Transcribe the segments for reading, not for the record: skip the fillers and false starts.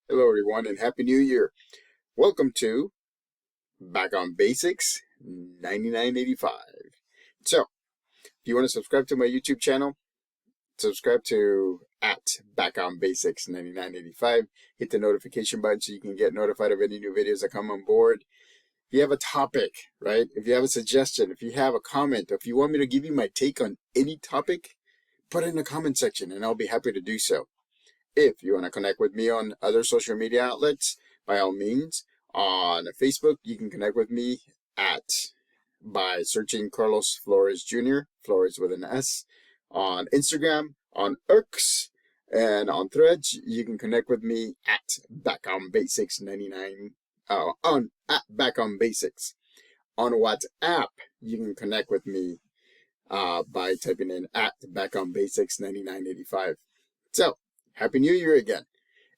Hello, everyone, and Happy New Year. Welcome to Back on Basics 9985. So, if you want to subscribe to my YouTube channel, subscribe to at Back on Basics 9985. Hit the notification button so you can get notified of any new videos that come on board. If you have a topic, right? If you have a suggestion, if you have a comment, if you want me to give you my take on any topic, put it in the comment section and I'll be happy to do so. If you want to connect with me on other social media outlets, by all means, on Facebook, you can connect with me by searching Carlos Flores Jr., Flores with an S. On Instagram, on X, and on Threads, you can connect with me at Back on Basics 99. At Back on Basics. On WhatsApp, you can connect with me by typing in at Back on Basics 9985. So, Happy New Year again.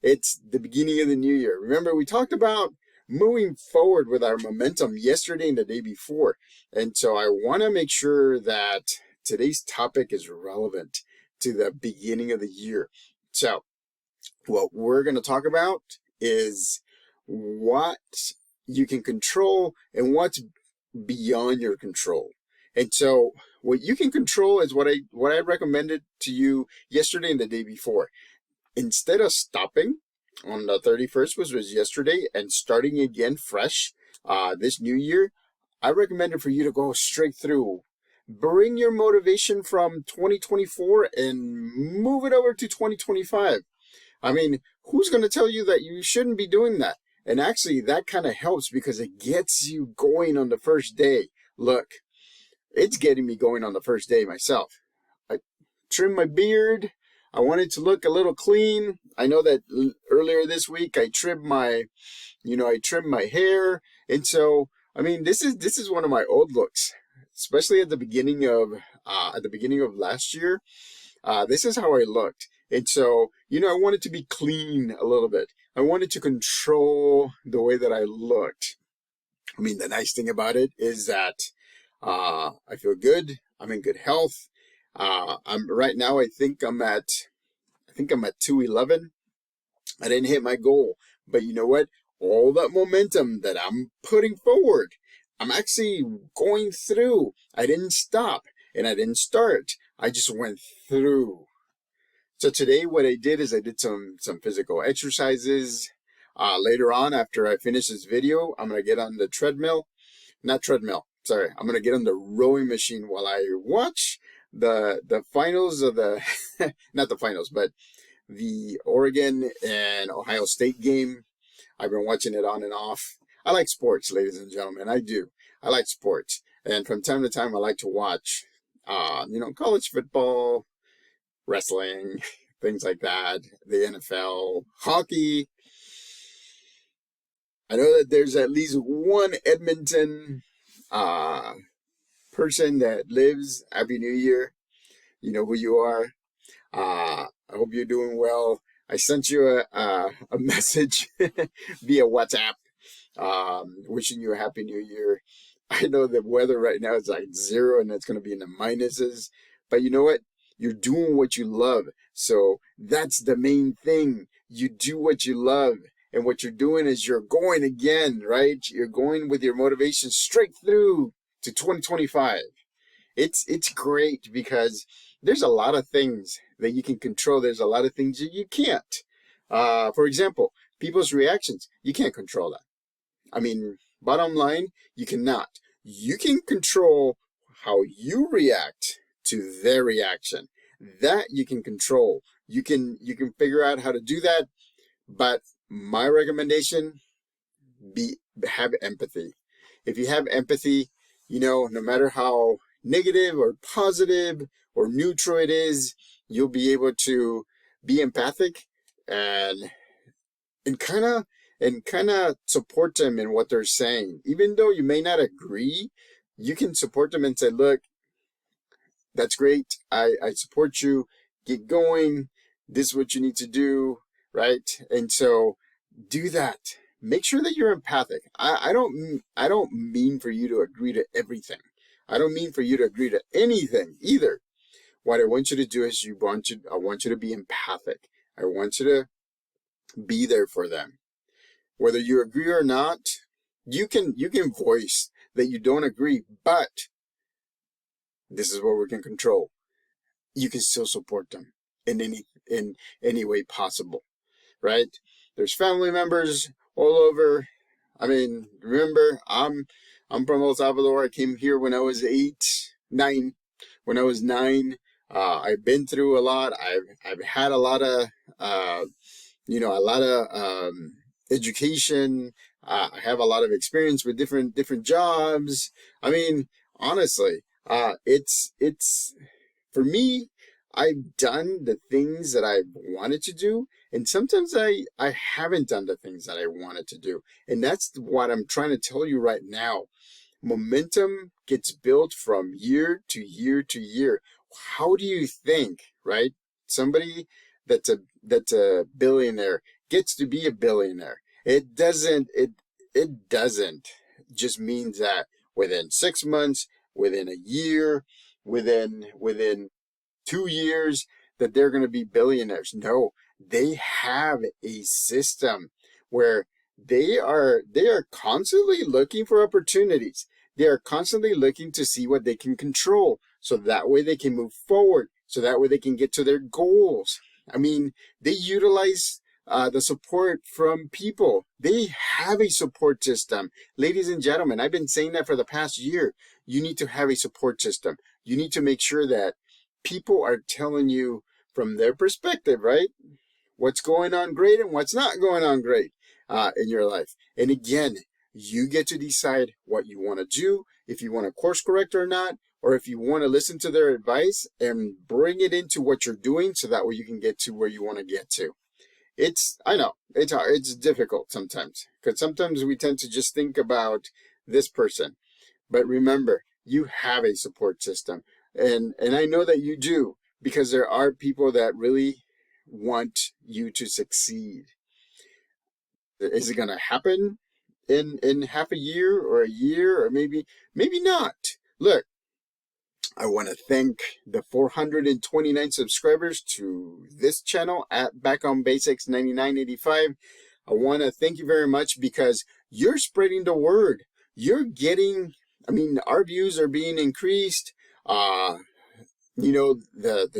It's the beginning of the new year. Remember, we talked about moving forward with our momentum yesterday and the day before. And so I want to make sure that today's topic is relevant to the beginning of the year. So what we're going to talk about is what you can control and what's beyond your control. And so what you can control is what I recommended to you yesterday and the day before. Instead of stopping on the 31st, which was yesterday, and starting again fresh this new year, I recommended for you to go straight through. Bring your motivation from 2024 and move it over to 2025. I mean, who's going to tell you that you shouldn't be doing that? And actually, that kind of helps because it gets you going on the first day. Look, it's getting me going on the first day myself. I trimmed my beard. I wanted to look a little clean. I know that earlier this week I trimmed my hair. And so, I mean, this is one of my old looks, especially at the beginning of last year. This is how I looked. And so, I wanted to be clean a little bit. I wanted to control the way that I looked. I mean, the nice thing about it is that I feel good. I'm in good health. Right now. I think I'm at 211. I didn't hit my goal, but you know what? All that momentum that I'm putting forward, I'm actually going through. I didn't stop and I didn't start. I just went through. So today, what I did is I did some physical exercises. Later on, after I finish this video, I'm gonna get on the I'm gonna get on the rowing machine while I watch the finals of the not the finals, but the Oregon and Ohio State game. I've been watching it on and off. I like sports, ladies and gentlemen. I do. I like sports, and from time to time, I like to watch, college football, wrestling, things like that, the NFL, hockey. I know that there's at least one Edmonton person that lives. Happy New Year. You know who you are. I hope you're doing well. I sent you a message via WhatsApp wishing you a Happy New Year. I know the weather right now is like 0 and it's going to be in the minuses. But you know what? You're doing what you love. So that's the main thing. You do what you love. And what you're doing is you're going again, right? You're going with your motivation straight through to 2025. It's great because there's a lot of things that you can control. There's a lot of things that you can't. For example, people's reactions. You can't control that. I mean, bottom line, you cannot. You can control how you react to their reaction. That you can control. You can figure out how to do that. But my recommendation, have empathy. If you have empathy, no matter how negative or positive or neutral it is, you'll be able to be empathic and kind of support them in what they're saying. Even though you may not agree, you can support them and say, look, that's great. I support you. Get going. This is what you need to do, right? And so do that. Make sure that you're empathic. I don't mean for you to agree to everything. I don't mean for you to agree to anything either. What I want you to do is I want you to be empathic. I want you to Be there for them. Whether you agree or not, you can voice that you don't agree, but this is what we can control. You can still support them in any way possible, right? There's family members all over. I mean, remember, I'm from El Salvador. I came here when I was 9. When I was 9, I've been through a lot. I've had a lot of a lot of education. I have a lot of experience with different jobs. I mean, honestly, it's for me. I've done the things that I wanted to do, and sometimes I haven't done the things that I wanted to do, and that's what I'm trying to tell you right now. Momentum gets built from year to year to year. How do you think, right? Somebody that's a billionaire gets to be a billionaire. It doesn't just means that within 6 months, within a year, within 2 years that they're going to be billionaires. No, they have a system where they are constantly looking for opportunities. They are constantly looking to see what they can control, so that way they can move forward, so that way they can get to their goals. I mean, they utilize the support from people. They have a support system. Ladies and gentlemen, I've been saying that for the past year. You need to have a support system. You need to make sure that people are telling you from their perspective, right? What's going on great and what's not going on great in your life. And again, you get to decide what you want to do, if you want to course correct or not, or if you want to listen to their advice and bring it into what you're doing so that way you can get to where you want to get to. I know, it's hard. It's difficult sometimes, because sometimes we tend to just think about this person. But remember, you have a support system. And I know that you do, because there are people that really want you to succeed. Is it going to happen in half a year or a year, or maybe not? Look, I want to thank the 429 subscribers to this channel at Back on Basics 9985. I want to thank you very much, because you're spreading the word. You're getting, I mean, our views are being increased. The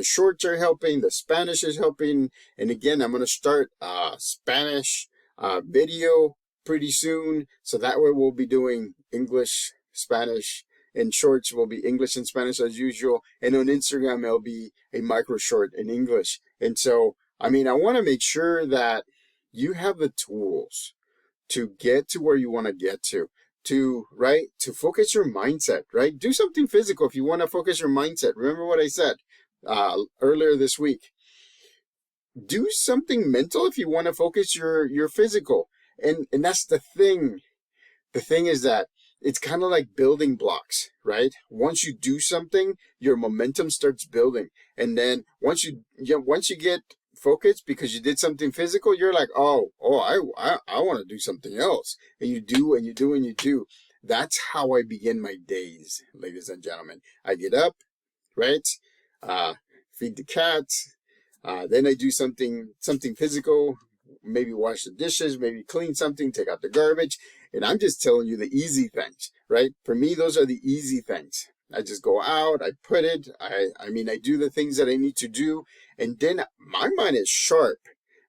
shorts are helping, the Spanish is helping. And again, I'm going to start Spanish video pretty soon. So that way we'll be doing English, Spanish, and shorts will be English and Spanish as usual. And on Instagram, it'll be a micro short in English. And so, I mean, I want to make sure that you have the tools to get to where you want to get to focus your mindset, right? Do something physical if you want to focus your mindset. Remember what I said earlier this week. Do something mental if you want to focus your physical. And that's the thing. The thing is that it's kind of like building blocks, right? Once you do something, your momentum starts building. And then once you get focused because you did something physical, you're like, I want to do something else. And you do, and you do, and you do. That's how I begin my days, ladies and gentlemen. I get up, right? Feed the cats. Then I do something physical, maybe wash the dishes, maybe clean something, take out the garbage. And I'm just telling you the easy things, right? For me, those are the easy things. I just go out, I put it, I do the things that I need to do, and then my mind is sharp.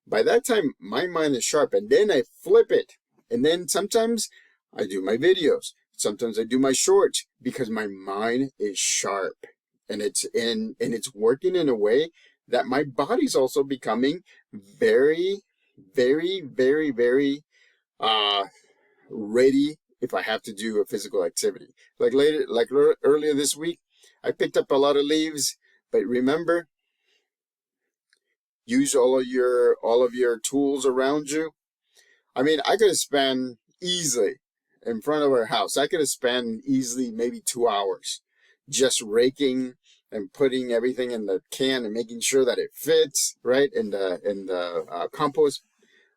By that time, my mind is sharp, and then I flip it. And then sometimes I do my videos. Sometimes I do my shorts, because my mind is sharp. And it's working in a way that my body's also becoming very, very, very, very ready if I have to do a physical activity. Earlier this week, I picked up a lot of leaves, but remember, use all of your tools around you. I mean, I could have spent easily in front of our house. I could have spent easily maybe 2 hours just raking and putting everything in the can and making sure that it fits right in the compost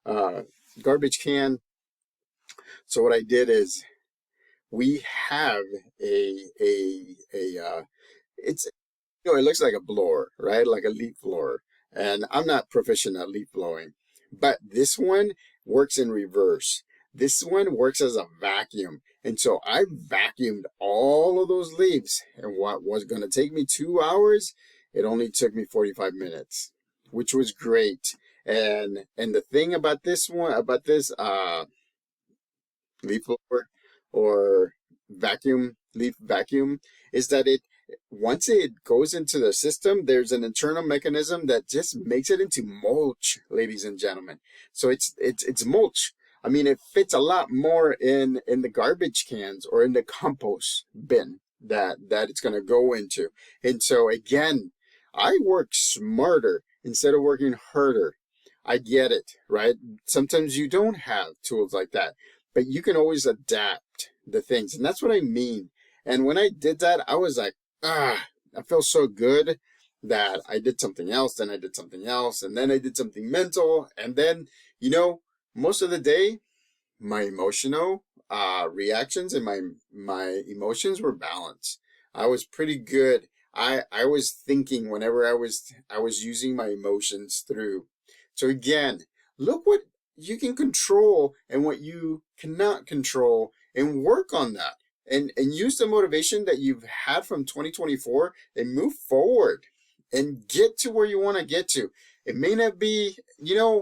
garbage can. So what I did is, we have it's, it looks like a blower, right? Like a leaf blower. And I'm not proficient at leaf blowing, But this one works in reverse. This one works as a vacuum. And so I vacuumed all of those leaves. And what was going to take me 2 hours, it only took me 45 minutes, which was great. And the thing about this one, about this leaf blower or leaf vacuum, is that it once it goes into the system, there's an internal mechanism that just makes it into mulch, ladies and gentlemen. So it's mulch. I mean, it fits a lot more in the garbage cans or in the compost bin that it's going to go into. And so again, I work smarter instead of working harder. I get it, right? Sometimes you don't have tools like that, but you can always adapt the things. And that's what I mean. And when I did that, I was like, I felt so good that I did something else, then I did something else, and then I did something mental. And then, most of the day, my emotional reactions and my emotions were balanced. I was pretty good. I was thinking whenever I was using my emotions through. So again, look what you can control and what you cannot control, and work on that. And use the motivation that you've had from 2024 and move forward and get to where you want to get to. It may not be,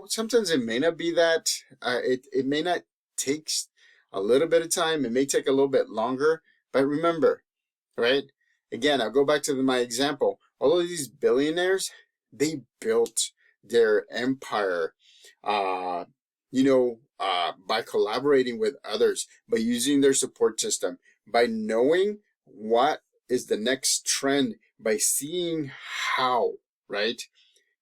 sometimes it may not be that, it may not take a little bit of time. It may take a little bit longer, but remember, right? Again, I'll go back to my example. All of these billionaires, they built their empire, by collaborating with others, by using their support system, by knowing what is the next trend, by seeing how, right?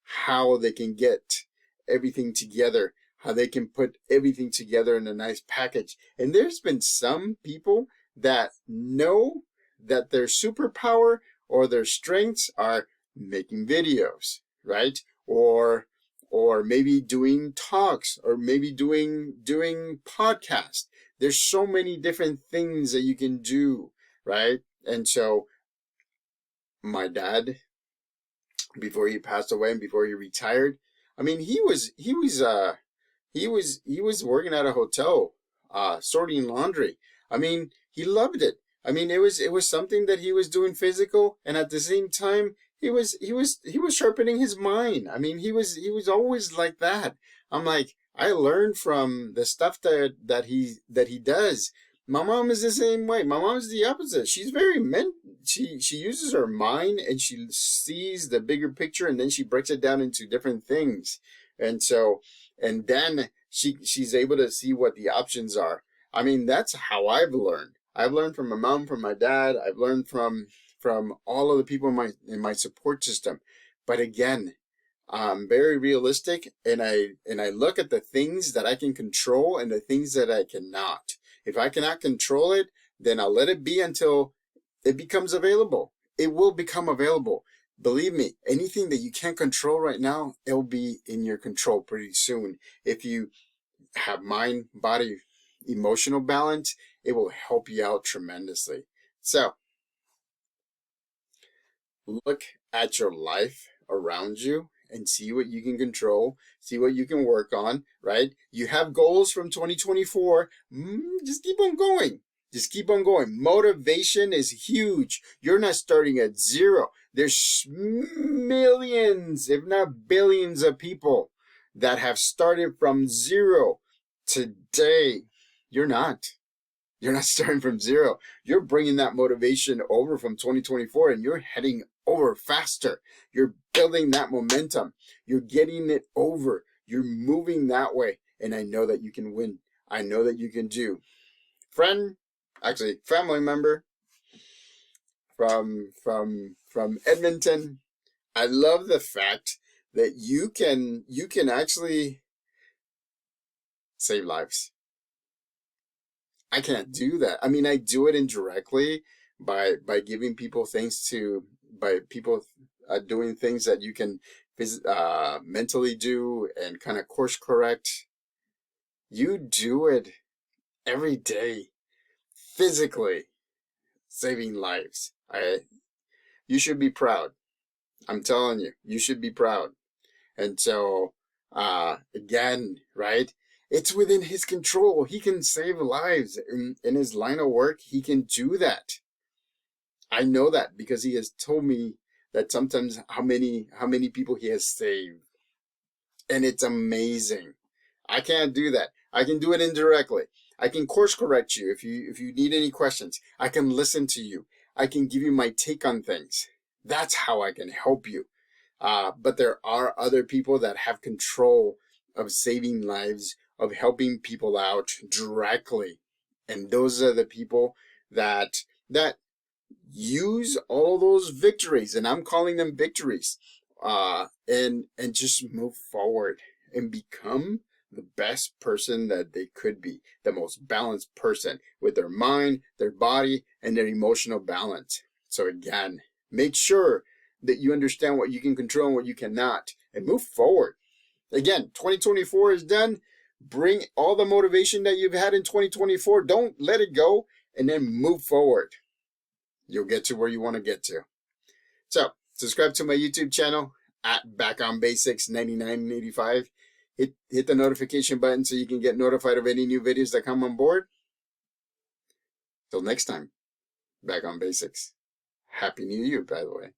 How they can get everything together, how they can put everything together in a nice package. And there's been some people that know that their superpower or their strengths are making videos, right? Or maybe doing talks, or maybe doing podcasts. There's so many different things that you can do, right? And so my dad, before he passed away and before he retired, I mean, he was working at a hotel, sorting laundry. I mean, he loved it. I mean, it was something that he was doing physical, and at the same time, he was sharpening his mind. I mean, he was always like that. I'm like, I learned from the stuff that he does. My mom is the same way. My mom is the opposite. She's very she uses her mind, and she sees the bigger picture, and then she breaks it down into different things. And so, and then she's able to see what the options are. I mean, that's how I've learned. I've learned from my mom, from my dad. I've learned from all of the people in my support system. But again, I'm very realistic, and I look at the things that I can control and the things that I cannot. If I cannot control it, then I'll let it be until it becomes available. It will become available. Believe me, anything that you can't control right now, it'll be in your control pretty soon. If you have mind, body, emotional balance, it will help you out tremendously. So, look at your life around you and see what you can control, see what you can work on, right? You have goals from 2024. Just keep on going. Just keep on going. Motivation is huge. You're not starting at zero. There's millions, if not billions, of people that have started from zero today. You're not. You're not starting from zero. You're bringing that motivation over from 2024, and you're heading over faster. You're building that momentum. You're getting it over. You're moving that way. And I know that you can win. I know that you can do. Family member from Edmonton. I love the fact that you can actually save lives. I can't do that. I mean, I do it indirectly by giving people by people doing things that you can mentally do and kind of course correct. You do it every day, physically saving lives. You should be proud. I'm telling you, you should be proud. And so Again, right? It's within his control. He can save lives in his line of work. He can do that. I know that because he has told me that sometimes how many people he has saved. And it's amazing. I can't do that. I can do it indirectly. I can course correct you if you need any questions. I can listen to you. I can give you my take on things. That's how I can help you. But there are other people that have control of saving lives, of helping people out directly. And those are the people that use all those victories, and I'm calling them victories, and just move forward and become the best person that they could be, the most balanced person with their mind, their body, and their emotional balance. So again, make sure that you understand what you can control and what you cannot, and move forward. Again, 2024 is done. Bring all the motivation that you've had in 2024. Don't let it go, and then move forward. You'll get to where you want to get to. So, subscribe to my YouTube channel at Back on Basics 9985. Hit the notification button so you can get notified of any new videos that come on board. Till next time, Back on Basics. Happy New Year, by the way.